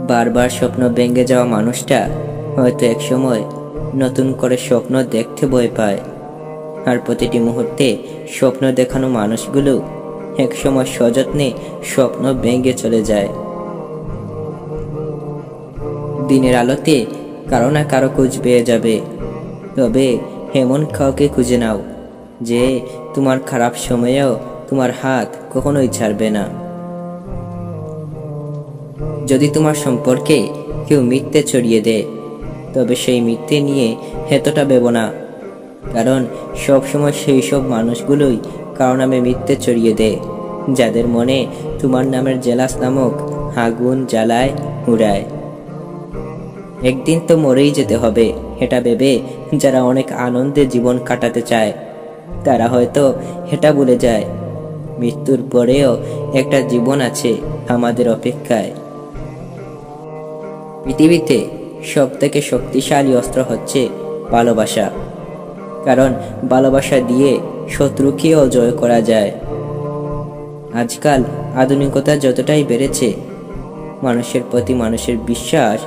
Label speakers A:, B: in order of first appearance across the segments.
A: বারবার স্বপ্ন ভেঙে যাওয়া মানুষটা হয়তো একসময় নতুন করে স্বপ্ন দেখতে ভয় পায়, আর প্রতিটি মুহূর্তে স্বপ্ন দেখানো মানুষগুলো একসময় সযত্নে স্বপ্ন ভেঙে চলে যায়। দিনের আলোতে কারো না কারো খোঁজ পেয়ে যাবে, তবে এমন কাউকে খুঁজে নাও যে তোমার খারাপ সময়েও তোমার হাত কখনোই ছাড়বে না। যদি তোমার সম্পর্কে কেউ মিথ্যে ছড়িয়ে দেয়, তবে সেই মিথ্যে নিয়ে এতটা ভেবো না, কারণ সবসময় সেই সব মানুষগুলোই কারো নামে মিথ্যে ছড়িয়ে দেয়, যাদের মনে তোমার নামের জেলাস নামক আগুন জ্বালায় উড়ায়। একদিন তো মরেই যেতে হবে, এটা ভেবে যারা অনেক আনন্দে জীবন কাটাতে চায় তারা হয়তো এটা ভুলে যায় মৃত্যুর পরেও একটা জীবন আছে আমাদের অপেক্ষায়। পৃথিবীতে সব থেকে শক্তিশালী অস্ত্র হচ্ছে ভালোবাসা, কারণ ভালোবাসা দিয়ে শত্রুকেও জয় করা যায়। আজকাল আধুনিকতা যতটাই বেড়েছে, মানুষের প্রতি মানুষের বিশ্বাস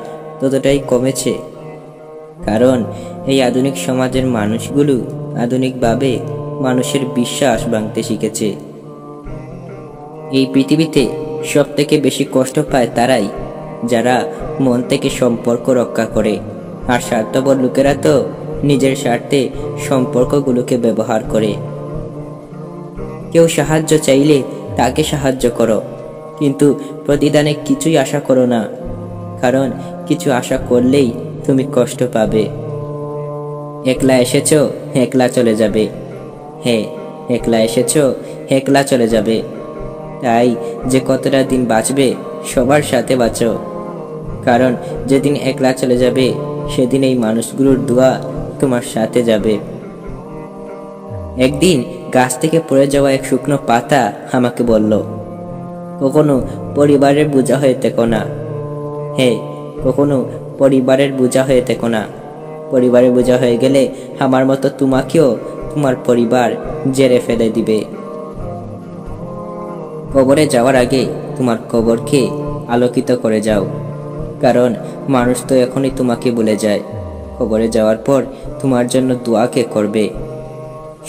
A: ততটাই কমেছে, কারণ এই আধুনিক সমাজের মানুষগুলো আধুনিকভাবে মানুষের বিশ্বাস ভাঙতে শিখেছে। এই পৃথিবীতে সব থেকে বেশি কষ্ট পায় তারাই যারা মন থেকে সম্পর্ক রক্ষা করে, আর স্বার্থপর লোকেরা তো নিজের স্বার্থে সম্পর্কগুলোকে ব্যবহার করে। কেউ সাহায্য চাইলে তাকে সাহায্য করো, কিন্তু প্রতিদানে কিছুই আশা করো না, কারণ কিছু আশা করলেই তুমি কষ্ট পাবে। একলা এসেছো, একলা চলে যাবে। হ্যাঁ, একলা এসেছো, একলা চলে যাবে। তাই যে কতটা দিন বাঁচবে সবার সাথে বাঁচো, কারণ যেদিন একলা চলে যাবে সেদিন এই মানুষগুলোর দোয়া তোমার সাথে যাবে। একদিন গাছ থেকে পড়ে যাওয়া এক শুকনো পাতা আমাকে বলল, কখনো পরিবারের বোঝা হয়ে থেকো না। হ্যাঁ, কখনো পরিবারের বোঝা হয়ে থেকো না। পরিবারের বোঝা হয়ে গেলে আমার মতো তোমাকেও তোমার পরিবার জেরে ফেলে দিবে। কবরে যাওয়ার আগে তোমার কবরকে আলোকিত করে যাও, কারণ মানুষ তো এখনই তোমাকে ভুলে যায়। কবরে যাওয়ার পর তোমার জন্য দোয়া কে করবে?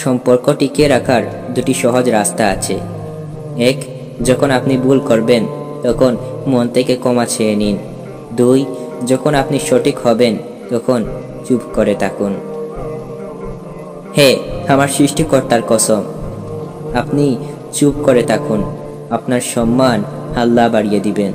A: সম্পর্ক টিকিয়ে রাখার দুটি সহজ রাস্তা আছে। এক, যখন আপনি ভুল করবেন তখন মন থেকে ক্ষমা চেয়ে নিন। 2, যখন আপনি সঠিক হবেন তখন চুপ করে থাকুন। হে আমার সৃষ্টিকর্তার কসম, আপনি চুপ করে থাকুন, আপনার সম্মান আল্লাহ বাড়িয়ে দিবেন।